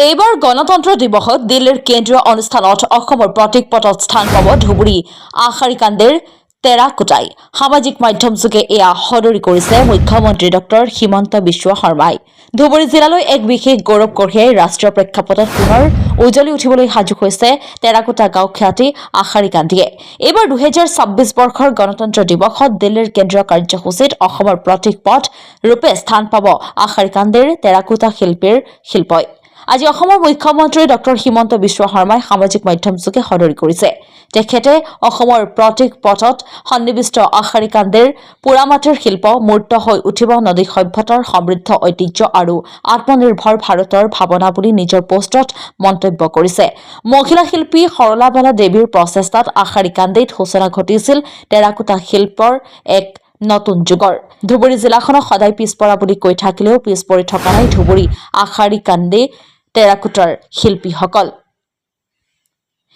এইবাৰ গণতন্ত্ৰ দিৱসত দিল্লীৰ কেন্দ্ৰীয় অনুষ্ঠানত অসমৰ প্ৰতীক পটত স্থান পাব ধুবুৰী আশাৰীকান্দিৰ টেৰাকোটাই। সামাজিক মাধ্যমযোগে এয়া সদৰি কৰিছে মুখ্যমন্ত্ৰী ডক্টৰ হিমন্ত বিশ্ব শৰ্মাই। ধুবুৰী জিলালৈ এক বিশেষ গৌৰৱ কঢ়িয়াই ৰাষ্ট্ৰীয় প্ৰেক্ষাপটত পুনৰ উজ্বলি উঠিবলৈ সাজু হৈছে টেৰাকোটা গাঁও খ্যাতি আশাৰীকান্দিয়ে। এইবাৰ 2026 বৰ্ষৰ গণতন্ত্ৰ দিৱসত দিল্লীৰ কেন্দ্ৰীয় কাৰ্যসূচীত অসমৰ প্ৰতীক পট ৰূপে স্থান পাব আশাৰীকান্দিৰ টেৰাকোটা শিল্পীৰ শিল্পই। আজি অসমৰ মুখ্যমন্ত্ৰী ডক্টৰ হিমন্ত বিশ্ব শৰ্মাই সামাজিক মাধ্যমযোগে সদৰি কৰিছে। তেখেতে অসমৰ প্ৰতীক পটত সন্নিৱিষ্ট আশাৰীকান্দিৰ পোৰামাটিৰ শিল্প মূৰ্ত হৈ উঠিব নদী সভ্যতাৰ সমৃদ্ধ ঐতিহ্য আৰু আত্মনিৰ্ভৰ ভাৰতৰ ভাৱনা বুলি নিজৰ পোষ্টত মন্তব্য কৰিছে। মহিলা শিল্পী সৰলাবালা দেৱীৰ প্ৰচেষ্টাত আশাৰীকান্দিত সূচনা ঘটিছিল টেৰাকোটা শিল্পৰ এক নতুন যুগৰ। ধুবুৰী জিলাখনক সদায় পিছপৰা বুলি কৈ থাকিলেও পিছ পৰি থকা নাই ধুবুৰী আশাৰীকান্দি টেৰাকোটাৰ শিল্পীসকল।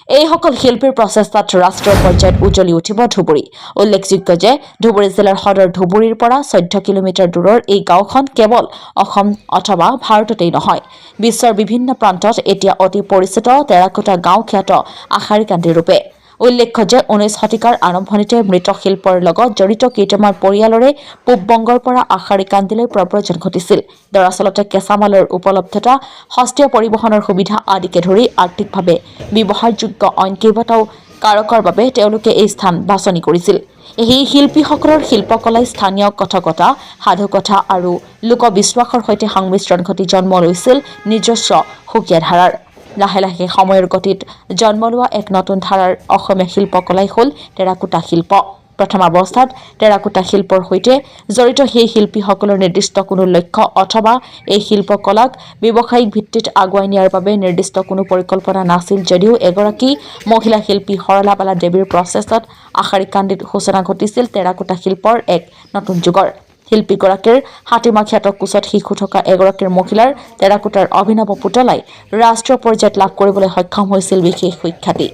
এইসকল শিল্পীৰ প্ৰচেষ্টাত ৰাষ্ট্ৰীয় পৰ্যায়ত উজ্বলি উঠিব ধুবুৰী। উল্লেখযোগ্য যে ধুবুৰী জিলাৰ সদৰ ধুবুৰীৰ পৰা 14 কিলোমিটাৰ দূৰৰ এই গাঁওখন কেৱল অসম অথবা ভাৰততেই নহয়, বিশ্বৰ বিভিন্ন প্ৰান্তত এতিয়া অতি পৰিচিত টেৰাকোটা গাঁও খ্যাত আশাৰীকান্দি ৰূপে। উল্লেখ্য যে 19 শতিকাৰ আৰম্ভণিতে মৃৎশিল্পৰ লগত জড়িত কেইটামান পৰিয়ালৰে পূববংগৰ পৰা আশাৰীকান্দিলৈ প্ৰব্ৰজন ঘটিছিল। দৰাচলতে কেঁচামালৰ উপলব্ধতা, সস্তীয়া পৰিবহণৰ সুবিধা আদিকে ধৰি আৰ্থিকভাৱে ব্যৱহাৰযোগ্য অইন কেইবাটাও কাৰকৰ বাবে তেওঁলোকে এই স্থান বাছনি কৰিছিল। এই শিল্পীসকলৰ শিল্পকলাই স্থানীয় কথকতা, সাধুকথা আৰু লোকবিশ্বাসৰ সৈতে সংমিশ্ৰণ ঘটি জন্ম লৈছিল নিজস্ব সুকীয়া ধাৰাৰ। লাহে লাহে সময়ৰ গতিত জন্ম লোৱা এক নতুন ধাৰাৰ অসমীয়া শিল্পকলাই হ'ল টেৰাকোটা শিল্প। প্ৰথম অৱস্থাত টেৰাকোটা শিল্পৰ সৈতে জড়িত সেই শিল্পীসকলৰ নিৰ্দিষ্ট কোনো লক্ষ্য অথবা এই শিল্পকলাক ব্যৱসায়িক ভিত্তিত আগুৱাই নিয়াৰ বাবে নিৰ্দিষ্ট কোনো পৰিকল্পনা নাছিল যদিও এগৰাকী মহিলা শিল্পী সৰলাবালা দেৱীৰ প্ৰচেষ্টাত আশাৰীকান্দিত সূচনা ঘটিছিল টেৰাকোটা শিল্পৰ এক নতুন যুগৰ। শিল্পীগৰাকীৰ হাতীমাখিয়াত কোচত শিশু থকা এগৰাকীৰ মহিলাৰ টেৰাকোটাৰ অভিনৱ পুতলাই ৰাষ্ট্ৰীয় পৰ্যায়ত লাভ কৰিবলৈ সক্ষম হৈছিল বিশেষ সুখ্যাতি।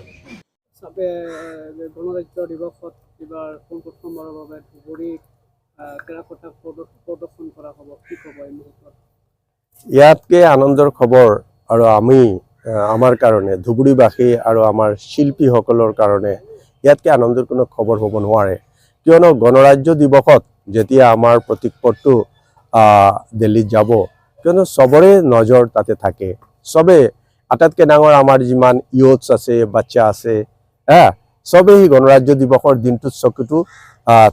গণৰাজ্য দিৱসত এইবাৰ প্ৰথমবাৰৰ বাবে ধুবুৰী টেৰাকোটা প্ৰদৰ্শন কৰা হ'ব, কি ক'ব এই মুহূৰ্তত? ইয়াতকৈ আনন্দৰ খবৰ আৰু আমাৰ কাৰণে ধুবুৰীবাসী আৰু আমাৰ শিল্পীসকলৰ কাৰণে ইয়াতকৈ আনন্দৰ কোনো খবৰ হ'ব নোৱাৰে। কিয়নো গণৰাজ্য দিৱসত যেতিয়া আমাৰ প্ৰতীক পটটো দিল্লীত যাব, কিয়নো চবৰে নজৰ তাতে থাকে। চবে আটাইতকৈ ডাঙৰ আমাৰ যিমান ইয়থছ আছে, বাচ্চা আছে, চবেই সেই গণৰাজ্য দিৱসৰ দিনটোত চকুটো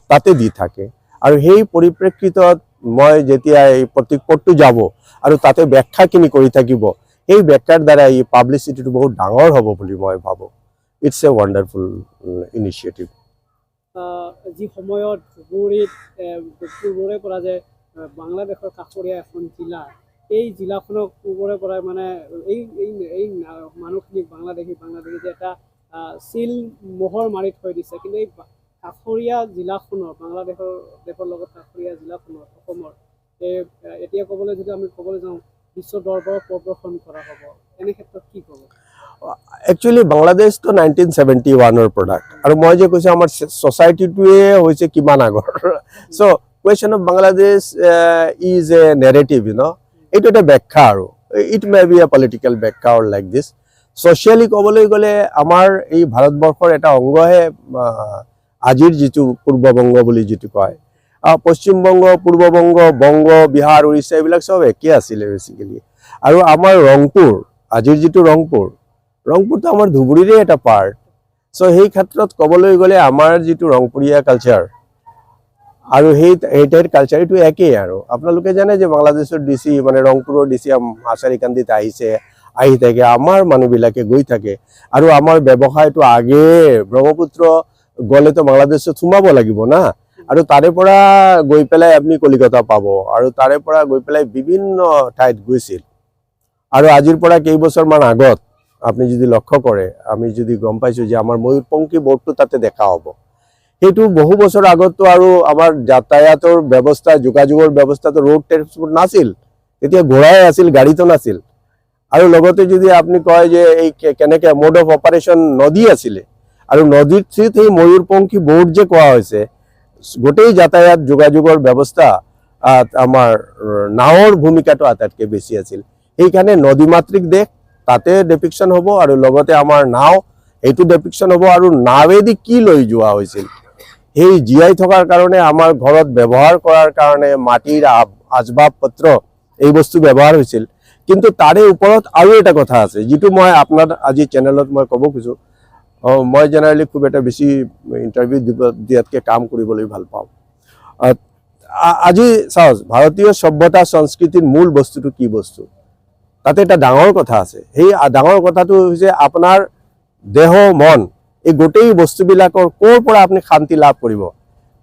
তাতে দি থাকে। আৰু সেই পৰিপ্ৰেক্ষিতত মই যেতিয়া এই প্ৰতীক পটটো যাব আৰু তাতে ব্যাখ্যাখিনি কৰি থাকিব, সেই ব্যাখ্যাৰ দ্বাৰা এই পাব্লিচিটিটো বহুত ডাঙৰ হ'ব বুলি মই ভাবোঁ। It's a wonderful initiative. যি সময়ত ধুবুৰীত পূৰ্বৰে পৰা যে বাংলাদেশৰ কাষৰীয়া এখন জিলা, এই জিলাখনক পূৰ্বৰে পৰাই মানে এই মানুহখিনিক বাংলাদেশী যে এটা চিল মোহৰ মাৰি থৈ দিছে। কিন্তু এই কাষৰীয়া জিলাখনৰ দেশৰ লগত কাষৰীয়া জিলাখনৰ অসমৰ এতিয়া যদি আমি ক'বলৈ যাওঁ বিশ্ব দৰবাৰত প্ৰদৰ্শন কৰা হ'ব, এনে ক্ষেত্ৰত কি ক'ব? একচুৱেলি বাংলাদেশটো 1971ৰ প্ৰডাক্ট আৰু মই যে কৈছোঁ আমাৰ ছ'চাইটিটোৱে হৈছে কিমান আগৰ। So' question of Bangladesh is a narrative, এইটো এটা ব্যাখ্যা আৰু it may be a political ব্যাখ্যা অৰ লাইক দিছ। ছ'চিয়েলি ক'বলৈ গ'লে আমাৰ এই ভাৰতবৰ্ষৰ এটা অংগহে আজিৰ যিটো পূৰ্ববংগ বুলি যিটো কয়, পশ্চিমবংগ, পূৰ্ববংগ, বংগ, বিহাৰ, উৰিষ্যা এইবিলাক চব একে আছিলে বেচিকেলি। আৰু আমাৰ ৰংপুৰ, আজিৰ যিটো ৰংপুৰটো আমাৰ ধুবুৰীৰে এটা পাৰ্ট। চ' সেই ক্ষেত্ৰত ক'বলৈ গ'লে আমাৰ যিটো ৰংপুৰীয়া কালচাৰ আৰু সেই ঠাইৰ কালচাৰ এইটো একেই। আৰু আপোনালোকে জানে যে বাংলাদেশৰ DC মানে ৰংপুৰৰ DC আশাৰীকান্দিত আহি থাকে, আমাৰ মানুহবিলাকে গৈ থাকে। আৰু আমাৰ ব্যৱসায়টো আগে ব্ৰহ্মপুত্ৰ গ'লেতো বাংলাদেশত সোমাব লাগিব না, আৰু তাৰে পৰা গৈ পেলাই আপুনি কলিকতা পাব, আৰু তাৰে পৰা গৈ পেলাই বিভিন্ন ঠাইত গৈছিল। আৰু আজিৰ পৰা কেইবছৰমান আগত আপুনি যদি লক্ষ্য কৰে, আমি যদি গম পাইছোঁ যে আমাৰ ময়ূৰপংখী বোৰ্ডটো তাতে দেখা হ'ব। সেইটো বহু বছৰ আগততো আৰু আমাৰ যাতায়াতৰ ব্যৱস্থা, যোগাযোগৰ ব্যৱস্থাটো ৰোড ট্ৰেন্সপৰ্ট নাছিল, তেতিয়া ঘোঁৰাই আছিল, গাড়ীটো নাছিল। আৰু লগতে যদি আপুনি কয় যে এই কেনেকৈ মোড অফ অপাৰেশ্যন নদী আছিলে, আৰু নদীৰ থ্ৰুত সেই ময়ূৰপংখী বোৰ্ড যে কোৱা হৈছে, গোটেই যাতায়াত যোগাযোগৰ ব্যৱস্থা আমাৰ নাৱৰ ভূমিকাটো আটাইতকৈ বেছি আছিল। সেইকাৰণে নদীমাতৃক দেশ তাতে ডেপিকশ্যন হ'ব আৰু লগতে আমাৰ নাও এইটো ডেপিকশ্যন হ'ব আৰু নাৱেদি কি লৈ যোৱা হৈছিল সেই জীয়াই থকাৰ কাৰণে আমাৰ ঘৰত ব্যৱহাৰ কৰাৰ কাৰণে মাটিৰ আচবাব পত্ৰ এই বস্তু ব্যৱহাৰ হৈছিল কিন্তু তাৰে ওপৰত আৰু এটা কথা আছে যিটো মই আপোনাৰ আজি চেনেলত মই ক'ব খোজো মই জেনেৰেলি খুব এটা বেছি ইণ্টাৰভিউ দিয়াতকৈ কাম কৰিবলৈ ভাল পাওঁ আজি চাওক ভাৰতীয় সভ্যতা সংস্কৃতিৰ মূল বস্তুটো কি বস্তু তাতে এটা ডাঙৰ কথা আছে সেই ডাঙৰ কথাটো হৈছে আপোনাৰ দেহ মন এই গোটেই বস্তুবিলাকৰ ক'ৰ পৰা আপুনি শান্তি লাভ কৰিব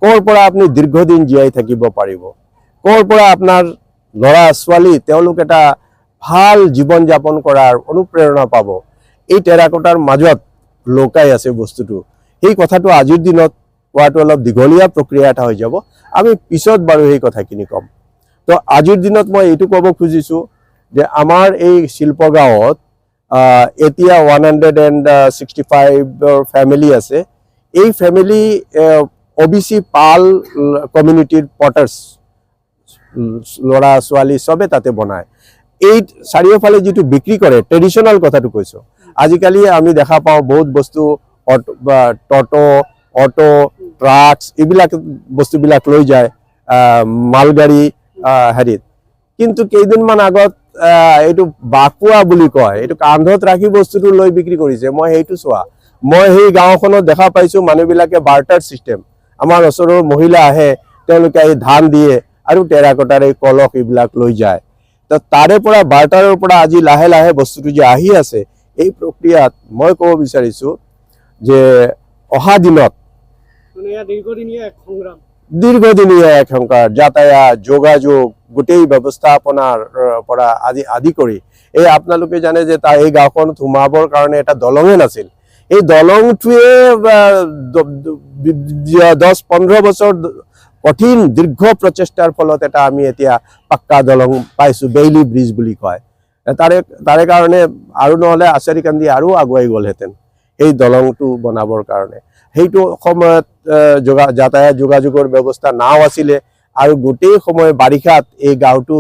ক'ৰ পৰা আপুনি দীৰ্ঘদিন জীয়াই থাকিব পাৰিব ক'ৰ পৰা আপোনাৰ ল'ৰা ছোৱালী তেওঁলোক এটা ভাল জীৱন যাপন কৰাৰ অনুপ্ৰেৰণা পাব এই টেৰাকোটাৰ মাজত লুকাই আছে বস্তুটো সেই কথাটো আজিৰ দিনত কোৱাটো অলপ দীঘলীয়া প্ৰক্ৰিয়া এটা হৈ যাব আমি পিছত বাৰু সেই কথাখিনি ক'ম তো আজিৰ দিনত মই এইটো ক'ব খুজিছোঁ যে আমাৰ এই শিল্পগাঁৱত এতিয়া 165 ফ্যামিলি আছে এই ফ্যামিলি OBC পাল কমিউনিটিৰ পটাৰ্স ল'ৰা ছোৱালী সবে তাতে বনায় এই চাৰিওফালে যিটো বিক্ৰী কৰে ট্ৰেডিশ্যনেল কথাটো কৈছোঁ আজিকালি আমি দেখা পাওঁ বহুত বস্তু টটো অটো ট্ৰাকছ এইবিলাক বস্তুবিলাক লৈ যায় মালগাড়ী হেৰিত কিন্তু কেইদিনমান আগত এইটো বাকুৱা বুলি কয় এইটো কান্ধত ৰাখি বস্তুটো লৈ বিক্ৰী কৰিছে মই সেইটো চোৱা মই সেই গাঁওখনত দেখা পাইছোঁ মানুহবিলাকে বাৰ্টাৰ চিষ্টেম আমাৰ ওচৰৰ মহিলা আহে তেওঁলোকে এই ধান দিয়ে আৰু টেৰাকোটাৰ এই কলহ এইবিলাক লৈ যায় তো তাৰে পৰা বাৰ্টাৰৰ পৰা আজি লাহে লাহে বস্তুটো যে আহি আছে এই প্ৰক্ৰিয়াত মই ক'ব বিচাৰিছোঁ যে অহা দিনত মানে ইয়াৰ দীৰ্ঘদিনীয়া এক সংগ্ৰাম দীৰ্ঘদিনীয়া এক সংগ্ৰাম যাতায়াত যোগাযোগ গোটেই ব্যৱস্থাপনাৰ পৰা আদি কৰি এই আপোনালোকে জানে যে তাৰ এই গাঁওখনত সোমাবৰ কাৰণে এটা দলঙে নাছিল এই দলংটোৱে 10-15 বছৰ কঠিন দীৰ্ঘ প্ৰচেষ্টাৰ ফলত এটা আমি এতিয়া পাক্কা দলং পাইছোঁ বেইলি ব্ৰিজ বুলি কয় তাৰে কাৰণে আৰু নহ'লে আচাৰিকান্দি আৰু আগুৱাই গ'লহেঁতেন এই দলংটো বনাবৰ কাৰণে সেইটো সময়ত যাতায়াত যোগাযোগৰ ব্যৱস্থা নাও আছিলে আৰু গোটেই সময় বাৰিষাত এই গাঁওটো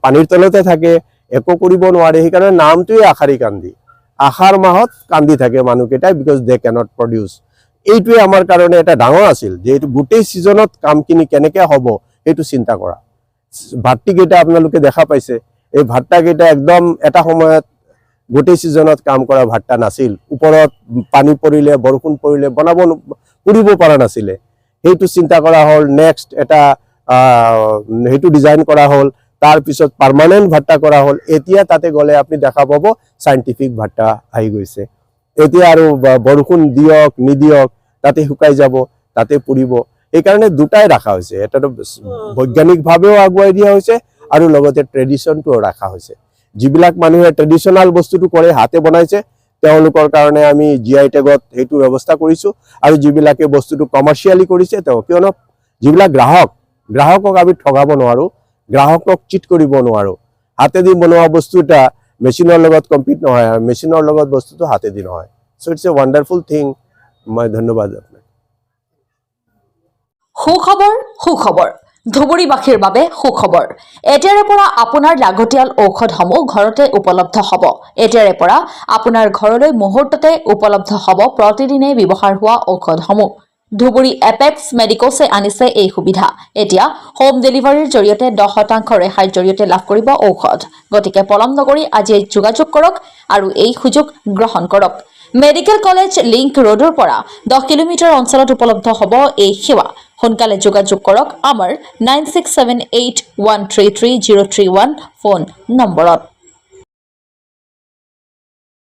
পানীৰ তলতে থাকে একো কৰিব নোৱাৰে সেইকাৰণে নামটোৱে আশাৰিকান্দি আহাৰ মাহত কান্দি থাকে মানুহকেইটাই বিকজ দে কেনট প্ৰডিউচ এইটোৱে আমাৰ কাৰণে এটা ডাঙৰ আছিল যে এইটো গোটেই ছিজনত কামখিনি কেনেকৈ হ'ব সেইটো চিন্তা কৰা ভাট্টিকেইটা আপোনালোকে দেখা পাইছে এই ভাট্টাকেইটা একদম এটা সময়ত গোটেই ছিজনত কাম কৰা ভাট্টা নাছিল ওপৰত পানী পৰিলে বৰষুণ পৰিলে কৰিব পৰা নাছিলে সেইটো চিন্তা কৰা হ'ল নেক্সট এটা সেইটো ডিজাইন কৰা হ'ল তাৰপিছত পাৰ্মানেণ্ট ভাট্টা কৰা হ'ল এতিয়া তাতে গ'লে আপুনি দেখা পাব চাইণ্টিফিক ভাট্টা আহি গৈছে এতিয়া আৰু বৰষুণ দিয়ক নিদিয়ক তাতে শুকাই যাব তাতে পুৰিব এইকাৰণে দুটাই ৰখা হৈছে এটাটো বৈজ্ঞানিকভাৱেও আগুৱাই দিয়া হৈছে আৰু লগতে ট্ৰেডিশ্যনটোও ৰখা হৈছে যিবিলাক মানুহে ট্ৰেডিশ্যনেল বস্তুটো কৰে হাতে বনাইছে তেওঁলোকৰ কাৰণে আমি GI টেগত সেইটো ব্যৱস্থা কৰিছোঁ আৰু যিবিলাকে বস্তুটো কমাৰ্চিয়েলি কৰিছে কিয়নো যিবিলাক গ্ৰাহকক আমি ঠগাব নোৱাৰোঁ গ্ৰাহকক চিট কৰিব নোৱাৰোঁ হাতেদি বনোৱা বস্তু এটা মেচিনৰ লগত কম্পিট নহয় আৰু মেচিনৰ লগত বস্তুটো হাতেদি নহয় চ' ইটছ এ ৱাণ্ডাৰফুল থিং মই ধন্যবাদ আপোনাক সুখবৰ ধুবুৰীবাসীৰ বাবে সুখবৰ এতিয়াৰে পৰা আপোনাৰ লাগতিয়াল ঔষধসমূহ ঘৰতে উপলব্ধ হ'ব এতিয়াৰে পৰা আপোনাৰ ঘৰলৈ মুহূৰ্ততে উপলব্ধ হ'ব প্ৰতিদিনে ব্যৱহাৰ হোৱা ঔষধসমূহ ধুবুৰী এপেক্স মেডিকোছে আনিছে এই সুবিধা এতিয়া হোম ডেলিভাৰীৰ জৰিয়তে 10% ৰেহাইৰ জৰিয়তে লাভ কৰিব ঔষধ গতিকে পলম নকৰি আজিয়ে যোগাযোগ কৰক আৰু এই সুযোগ গ্ৰহণ কৰক মেডিকেল কলেজ লিংক ৰোডৰ পৰা 10 কিলোমিটাৰ অঞ্চলত উপলব্ধ হ'ব এই সেৱা সোনকালে যোগাযোগ কৰক আমাৰ 9678133031 ফোন নম্বৰত